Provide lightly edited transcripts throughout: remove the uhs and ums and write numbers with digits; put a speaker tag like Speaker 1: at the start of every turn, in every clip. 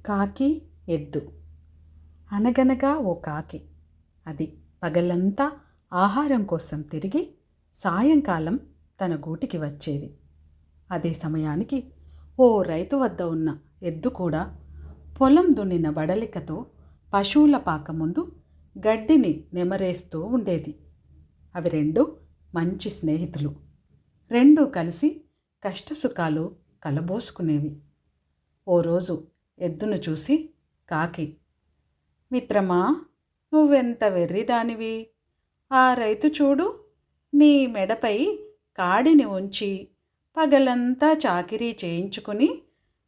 Speaker 1: కాకి ఎద్దు. అనగనగా ఓ కాకి. అది పగలంతా ఆహారం కోసం తిరిగి సాయంకాలం తన గూటికి వచ్చేది. అదే సమయానికి ఓ రైతు వద్ద ఉన్న ఎద్దు కూడా పొలం దున్నిన బడలికతో పశువుల పాక ముందు గడ్డిని నెమరేస్తూ ఉండేది. అవి రెండు మంచి స్నేహితులు. రెండూ కలిసి కష్టసుఖాలు కలబోసుకునేవి. ఓ రోజు ఎద్దును చూసి కాకి, మిత్రమా, నువ్వెంత వెర్రిదానివి! ఆ రైతు చూడు, నీ మెడపై కాడిని ఉంచి పగలంతా చాకిరీ చేయించుకుని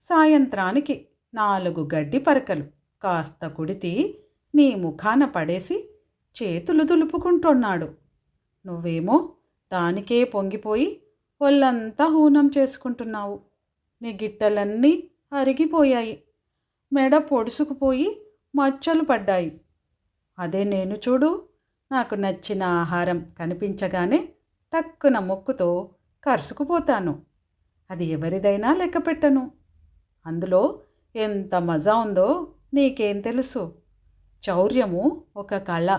Speaker 1: సాయంత్రానికి 4 గడ్డి పరకలు కాస్త కుడితి నీ ముఖాన పడేసి చేతులు దులుపుకుంటున్నాడు. నువ్వేమో దానికే పొంగిపోయి ఒళ్ళంతా హూనం చేసుకుంటున్నావు. నీ గిట్టలన్నీ అరిగిపోయాయి, మెడ పొడుసుకుపోయి మచ్చలు పడ్డాయి. అదే నేను చూడు, నాకు నచ్చిన ఆహారం కనిపించగానే టక్కున ముక్కుతో కరుసుకుపోతాను. అది ఎవరిదైనా లెక్క పెట్టను. అందులో ఎంత మజా ఉందో నీకేం తెలుసు? చౌర్యము ఒక కళ.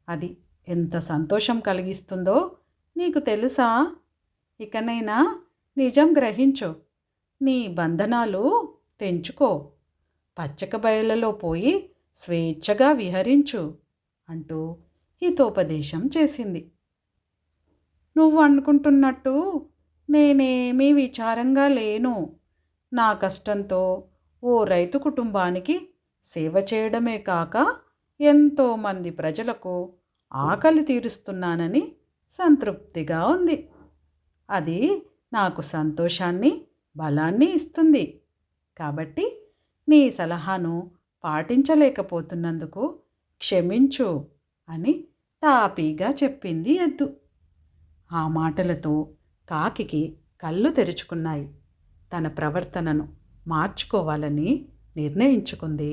Speaker 1: అది ఎంత సంతోషం కలిగిస్తుందో నీకు తెలుసా? ఇకనైనా నిజం గ్రహించు. నీ బంధనాలు తెంచుకో. పచ్చక బయళ్ళలో పోయి స్వేచ్ఛగా విహరించు అంటూ హితోపదేశం చేసింది. నువ్వు అనుకుంటున్నట్టు నేనేమీ విచారంగా లేను. నా కష్టంతో ఓ రైతు కుటుంబానికి సేవ చేయడమే కాక ఎంతోమంది ప్రజలకు ఆకలి తీరుస్తున్నానని సంతృప్తిగా ఉంది. అది నాకు సంతోషాన్ని, బలాన్ని ఇస్తుంది. కాబట్టి నీ సలహాను పాటించలేకపోతున్నందుకు క్షమించు అని తాపీగా చెప్పింది ఎద్దు. ఆ మాటలతో కాకికి కళ్ళు తెరుచుకున్నాయి. తన ప్రవర్తనను మార్చుకోవాలని నిర్ణయించుకుంది.